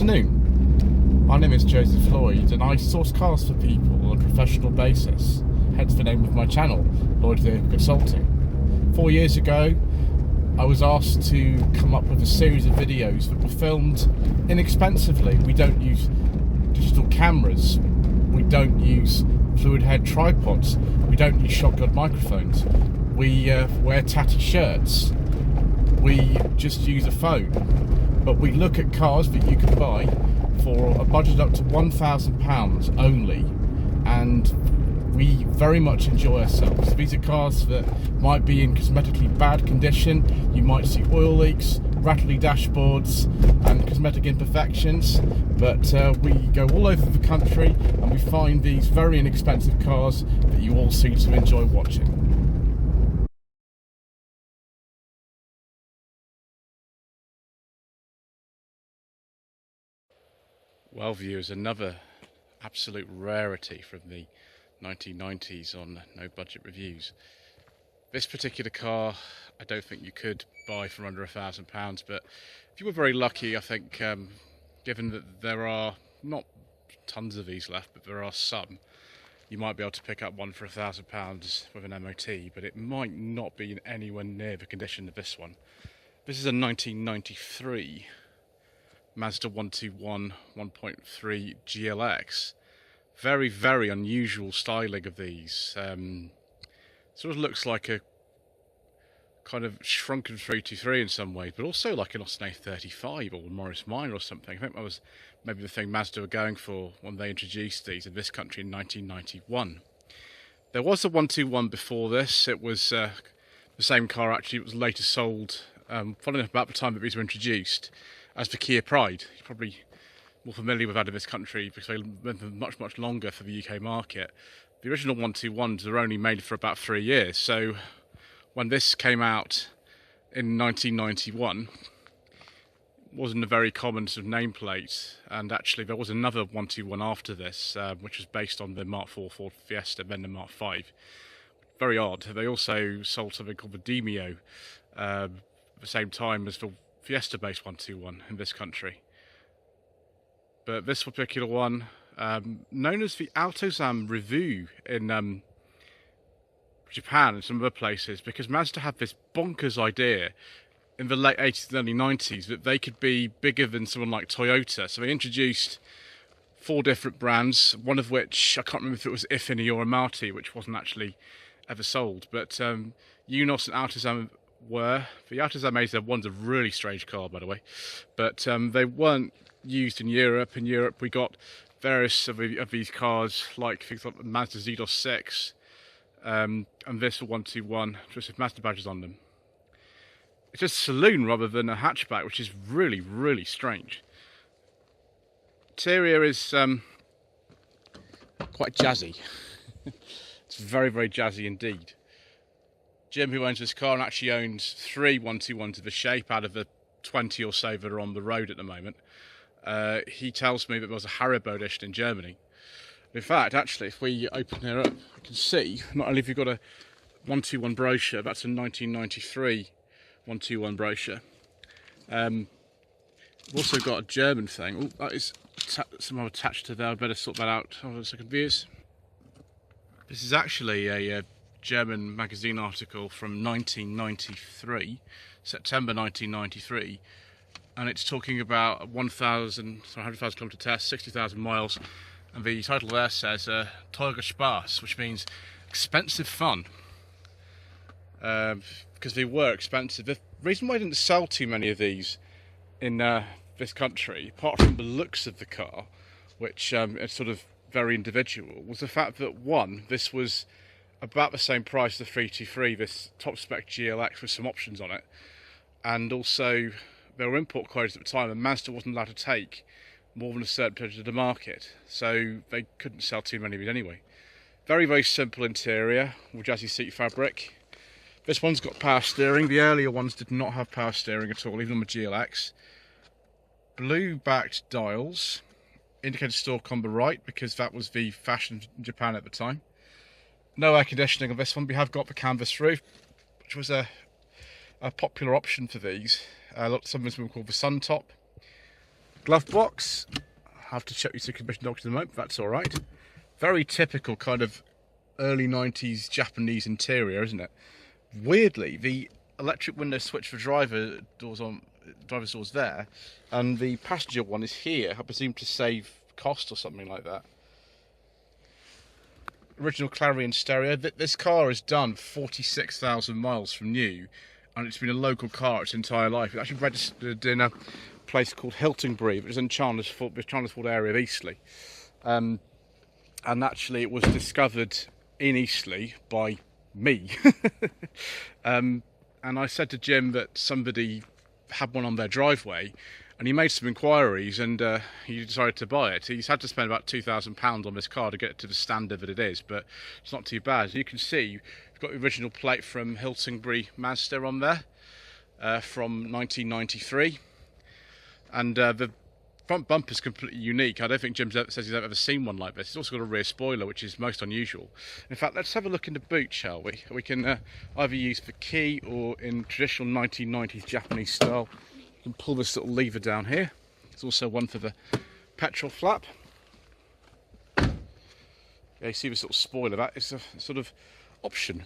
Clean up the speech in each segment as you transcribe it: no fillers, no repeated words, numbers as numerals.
afternoon. My name is Joseph Lloyd and I source cars for people on a professional basis, hence the name of my channel, Lloyd Vehicle Consulting. 4 years ago, I was asked to come up with a series of videos that were filmed inexpensively. We don't use digital cameras, we don't use fluid head tripods, we don't use shotgun microphones, we wear tatty shirts, we just use a phone. But we look at cars that you can buy for a budget up to £1,000 only, and we very much enjoy ourselves. These are cars that might be in cosmetically bad condition. You might see oil leaks, rattly dashboards and cosmetic imperfections, but we go all over the country and we find these very inexpensive cars that you all seem to enjoy watching. Well, viewers, another absolute rarity from the 1990s on No Budget Reviews. This particular car I don't think you could buy for under £1,000, but if you were very lucky, I think, given that there are not tons of these left, but there are some, you might be able to pick up one for £1,000 with an MOT, but it might not be in anywhere near the condition of this one. This is a 1993 Mazda 121 1.3 GLX. Very, very unusual styling of these. Sort of looks like a kind of shrunken 323 in some ways, but also like an Austin A35 or Morris Minor or something. I think that was maybe the thing Mazda were going for when they introduced these in this country in 1991. There was a 121 before this. It was the same car actually. It was later sold, following about the time that these were introduced, as the Kia Pride. You're probably more familiar with that in this country because they went much longer for the UK market. The original 121s were only made for about 3 years, so when this came out in 1991, it wasn't a very common sort of nameplate, and actually there was another 121 after this, which was based on the Mark IV Ford Fiesta, then the Mark V. Very odd. They also sold something called the Demio at the same time as the Fiesta-based 121 in this country. But this particular one, known as the Autozam Revue in Japan and some other places, because Mazda had this bonkers idea in the late 80s and early 90s that they could be bigger than someone like Toyota. So they introduced 4 different brands, one of which, I can't remember if it was Ifini or Amati, which wasn't actually ever sold. But Unos and Autozam were. The Autozam AZ1's a really strange car, by the way, but they weren't used in Europe. In Europe we got various of these cars, like things like the Mazda Z-Dos 6 and this 121 just with Mazda badges on them. It's just a saloon rather than a hatchback, which is really strange. Interior is quite jazzy. It's very jazzy indeed. Jim, who owns this car and actually owns 3 121s of the shape out of the 20 or so that are on the road at the moment, he tells me that there was a Haribo edition in Germany. In fact, actually, if we open here up, you can see not only have you got a 121 brochure, that's a 1993 121 brochure. We've also got a German thing. Oh, that is somehow attached to there. I better sort that out. Hold on a second, viewers. This is actually a German magazine article from 1993, September 1993, and it's talking about 100,000 kilometer test, 60,000 miles, and the title there says Teurer Spaß, which means expensive fun, because they were expensive. The reason why I didn't sell too many of these in this country, apart from the looks of the car, which is sort of very individual, was the fact that, one, this was about the same price as the 323, this top spec GLX with some options on it, and also there were import quotas at the time and Mazda wasn't allowed to take more than a certain percentage of the market, so they couldn't sell too many of these anyway. Very simple interior with jazzy seat fabric. This one's got power steering. The earlier ones did not have power steering at all, even on the GLX. Blue backed dials, indicator stalk on the right because that was the fashion in Japan at the time. No air conditioning on this one. We have got the canvas roof, which was a popular option for these. Some of them were called the sun top. Glove box. I'll have to check your commission docs in a moment, but that's alright. Very typical kind of early 90s Japanese interior, isn't it? Weirdly, the electric window switch for driver's doors there, and the passenger one is here, I presume to save cost or something like that. Original Clarion stereo. This car has done 46,000 miles from new, and it's been a local car its entire life. It's actually registered in a place called Hiltonbury, which is in Chandler's area of Eastleigh. And actually it was discovered in Eastleigh by me. And I said to Jim that somebody had one on their driveway, and he made some inquiries, and he decided to buy it. He's had to spend about £2,000 on this car to get it to the standard that it is, but it's not too bad. As you can see, we've got the original plate from Hiltonbury Mazda on there, from 1993, and the front bumper is completely unique. I don't think Jim says he's ever seen one like this. It's also got a rear spoiler, which is most unusual. In fact, let's have a look in the boot, shall we? We can either use the key, or in traditional 1990s Japanese style, you can pull this little lever down here. There's also one for the petrol flap. Yeah, you see this little spoiler, that is a sort of option.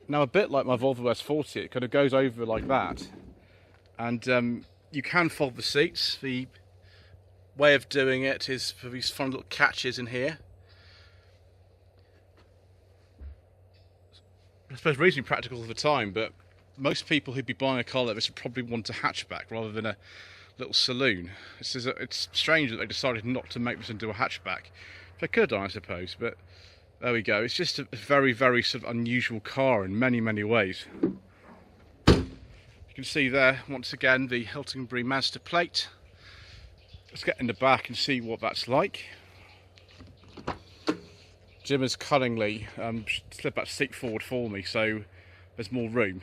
Now, a bit like my Volvo S40, it kind of goes over like that, and you can fold the seats. The way of doing it is for these fun little catches in here. I suppose reasonably practical at the time, but most people who'd be buying a car like this would probably want a hatchback rather than a little saloon. It's strange that they decided not to make this into a hatchback. They could have done, I suppose, but there we go. It's just a very, very sort of unusual car in many, many ways. You can see there, once again, the Hiltonbury Mazda plate. Let's get in the back and see what that's like. Jim has cunningly slid that seat forward for me, so there's more room.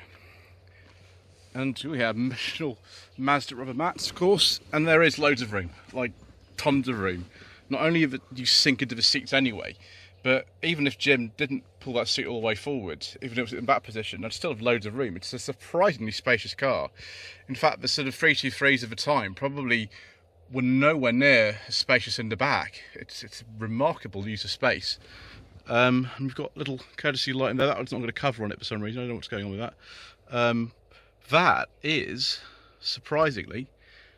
And we have original Mazda rubber mats, of course, and there is loads of room, like tons of room. Not only do you sink into the seats anyway, but even if Jim didn't pull that seat all the way forward, even if it was in that position, I'd still have loads of room. It's a surprisingly spacious car. In fact, the sort of 323s of the time probably were nowhere near as spacious in the back. It's a remarkable use of space. And we've got a little courtesy light in there. That one's not going to cover on it for some reason. I don't know what's going on with that. That is, surprisingly,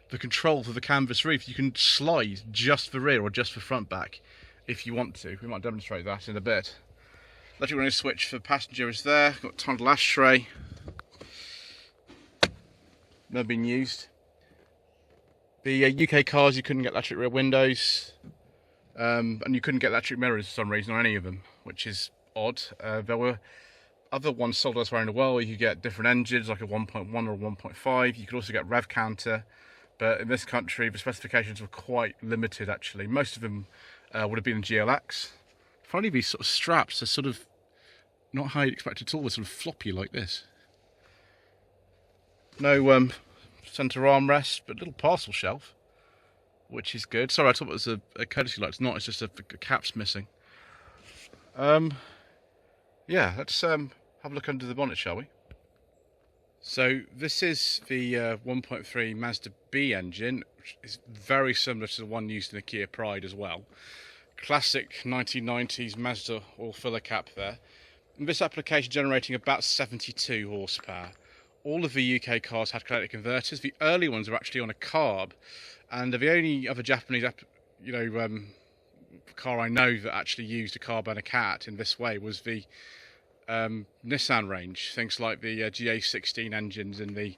the control for the canvas roof. You can slide just the rear or just the front back if you want to. We might demonstrate that in a bit. Electric window switch for passenger is there. Got a tiny little ashtray. Never been used. The UK cars, you couldn't get electric rear windows, and you couldn't get electric mirrors for some reason on any of them, which is odd. There were other ones sold elsewhere in the world. You could get different engines, like a 1.1 or a 1.5. You could also get rev counter, but in this country, the specifications were quite limited. Actually, most of them would have been in GLX. Finally, these sort of straps are sort of not how you'd expect at all. They're sort of floppy like this. No centre armrest, but a little parcel shelf, which is good. Sorry, I thought it was a courtesy light. It's not. It's just a cap's missing. Yeah, let's have a look under the bonnet, shall we? So this is the 1.3 Mazda B engine, which is very similar to the one used in the Kia Pride as well. Classic 1990s Mazda oil filler cap there. And this application generating about 72 horsepower. All of the UK cars had catalytic converters. The early ones were actually on a carb, and the only other Japanese car I know that actually used a carb and a cat in this way was the Nissan range. Things like the GA16 engines and the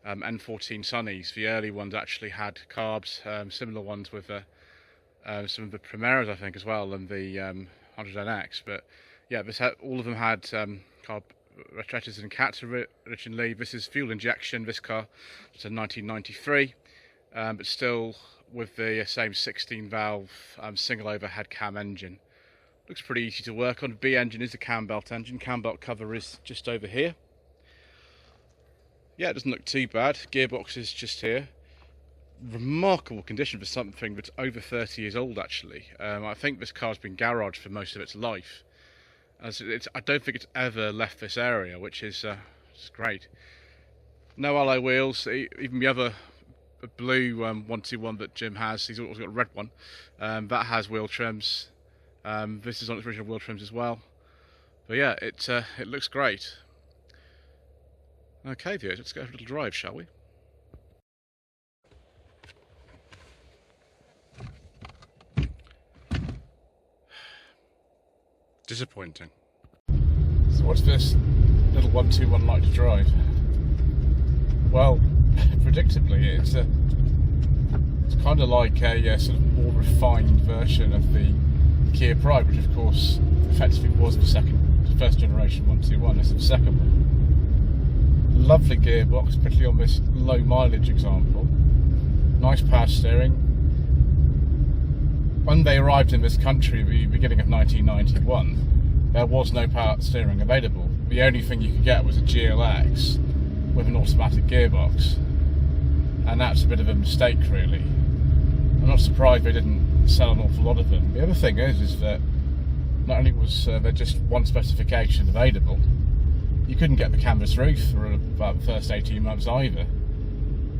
N14 Sunnies. The early ones actually had carbs, similar ones with some of the Primeras, I think, as well, and the 100NX. But yeah, all of them had carb radiators and cats originally. This is fuel injection. This car, it's a 1993, but still with the same 16 valve single overhead cam engine. Looks pretty easy to work on. The B engine is a cam belt engine. Cam belt cover is just over here. Yeah, it doesn't look too bad. Gearbox is just here. Remarkable condition for something that's over 30 years old, actually. I think this car's been garaged for most of its life. I don't think it's ever left this area, which is great. No alloy wheels. Even the other blue 121 that Jim has. He's also got a red one that has wheel trims. This is on its original wheel trims as well. But yeah, it looks great. Okay, viewers, let's go for a little drive, shall we? Disappointing. So what's this little 121 like to drive? Well, predictably, it's kind of like a sort of more refined version of the Kia Pride, which of course effectively was the first generation 121. This is the second one. Lovely gearbox, particularly on this low mileage example. Nice power steering. When they arrived in this country at the beginning of 1991, there was no power steering available. The only thing you could get was a GLX with an automatic gearbox, and that's a bit of a mistake, really. I'm not surprised they didn't sell an awful lot of them. The other thing is that not only was there just one specification available, you couldn't get the canvas roof for about the first 18 months either.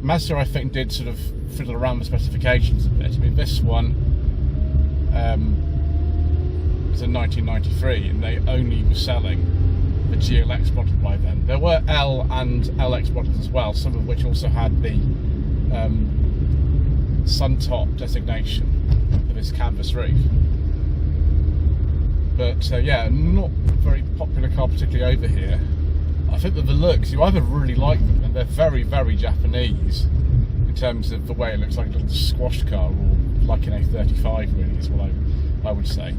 Mazda, I think, did sort of fiddle around the specifications a bit. I mean, this one was in 1993, and they only were selling the GLX model by then. There were L and LX models as well, some of which also had the Suntop designation for this canvas roof. But yeah, not a very popular car, particularly over here. I think that the looks, you either really like them, and they're very, very Japanese in terms of the way it looks like a little squash car, or like an A35 really, is what I would say.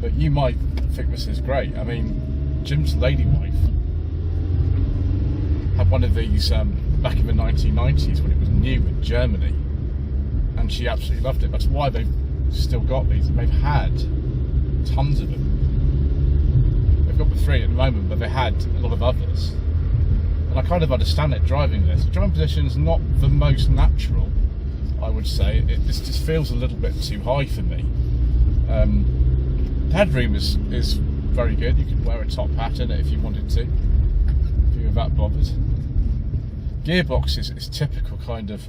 But you might think this is great. I mean, Jim's lady wife had one of these back in the 1990s when it was new in Germany, and she absolutely loved it. That's why they've still got these, and they've had tons of them. They've got the 3 at the moment, but they had a lot of others. And I kind of understand it driving this. The driving position is not the most natural, I would say. This just feels a little bit too high for me. The headroom is very good. You could wear a top hat in it if you wanted to, if you were that bothered. Gearbox is typical kind of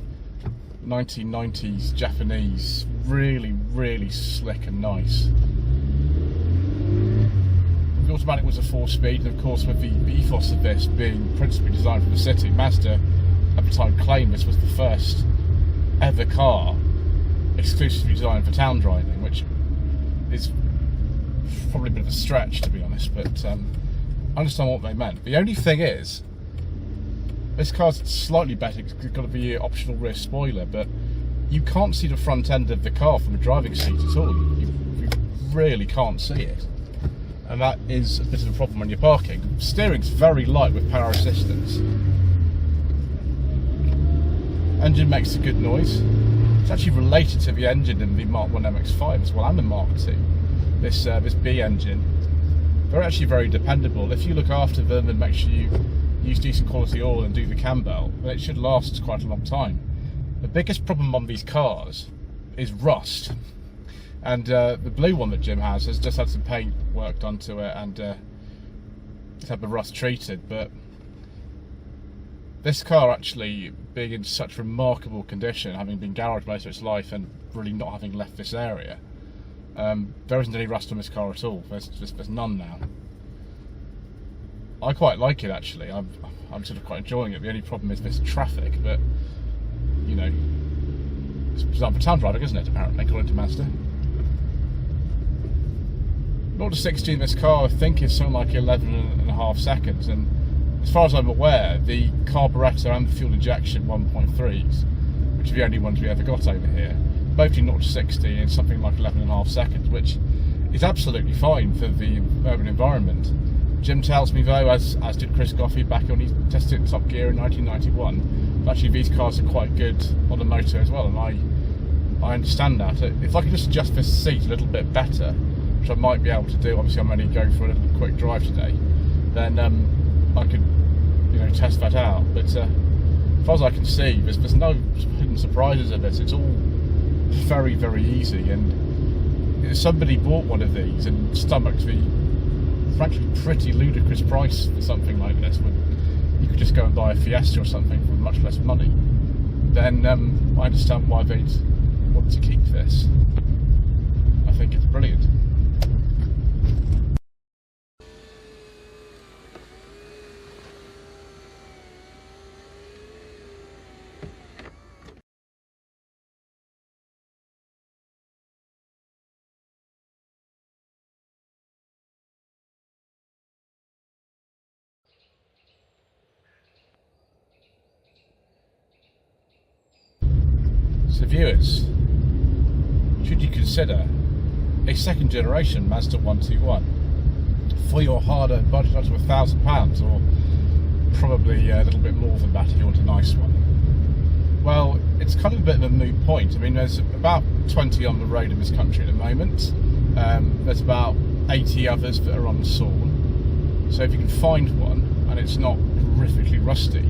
1990s Japanese, really, really slick and nice. The automatic was a 4-speed, and of course with the ethos of this being principally designed for the city, Mazda at the time claimed this was the first ever car exclusively designed for town driving, which is probably a bit of a stretch, to be honest, but I understand what they meant. The only thing is, this car's slightly better, it's got to be an optional rear spoiler, but you can't see the front end of the car from the driving seat at all. You really can't see it, and that is a bit of a problem when you're parking. Steering's very light with power assistance. Engine makes a good noise. It's actually related to the engine in the Mark 1 MX-5 as well, and the Mark 2. This B engine. They're actually very dependable. If you look after them and make sure you use decent quality oil and do the cam belt, then it should last quite a long time. The biggest problem on these cars is rust, and the blue one that Jim has just had some paint work done to it, and it's had the rust treated. But this car, actually being in such remarkable condition, having been garaged most of its life and really not having left this area, there isn't any rust on this car at all. There's none now. I quite like it, actually. I'm sort of quite enjoying it. The only problem is this traffic, but you know, it's designed for town driving, isn't it, apparently, according to Mazda. 0 to 60 in this car, I think, is something like 11.5 seconds, and as far as I'm aware, the carburettor and the fuel injection 1.3s, which are the only ones we ever got over here, both do 0 to 60 in something like 11.5 seconds, which is absolutely fine for the urban environment. Jim tells me, though, as did Chris Goffey back when he tested it in Top Gear in 1991, that actually these cars are quite good on the motor as well, and I understand that. If I could just adjust this seat a little bit better, which I might be able to do, obviously I'm only going for a little quick drive today, then I could, you know, test that out. But as far as I can see, there's no hidden surprises of this. It's all very, very easy, and if somebody bought one of these and stomached the frankly pretty ludicrous price for something like this, you could just go and buy a Fiesta or something from much less money, then I understand why they'd want to keep this. I think it's brilliant. So viewers, should you consider a second generation Mazda 121 for your hard-earned budget up to £1,000, or probably a little bit more than that if you want a nice one? Well, it's kind of a bit of a moot point. I mean, there's about 20 on the road in this country at the moment. There's about 80 others that are unsawn. So if you can find one and it's not horrifically rusty,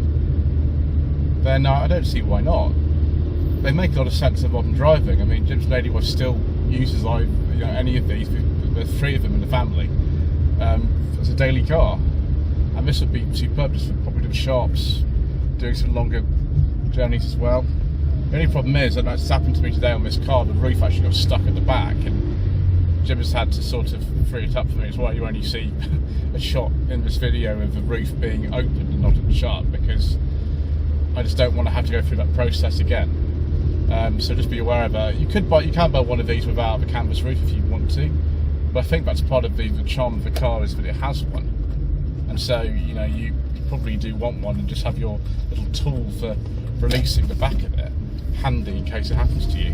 then I don't see why not. They make a lot of sense in modern driving. I mean, Jim's Lady was still uses any of these. There's 3 of them in the family as a daily car, and this would be superb just for probably the shops, doing some longer journeys as well. The only problem is, and that's happened to me today on this car, the roof actually got stuck at the back, and Jim has had to sort of free it up for me. It's why you only see a shot in this video of the roof being opened and not shut, because I just don't want to have to go through that process again. So just be aware of that. You can buy one of these without the canvas roof if you want to, but I think that's part of the charm of the car, is that it has one. And so you probably do want one, and just have your little tool for releasing the back of it handy in case it happens to you.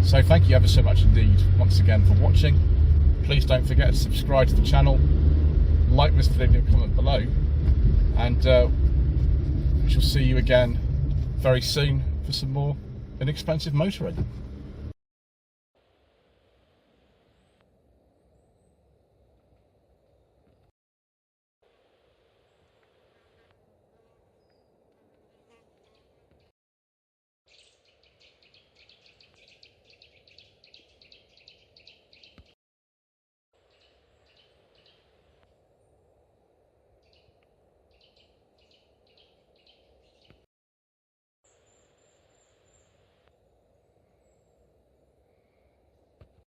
So thank you ever so much indeed once again for watching. Please don't forget to subscribe to the channel, like this video, comment below, and we shall see you again very soon for some more inexpensive motoring.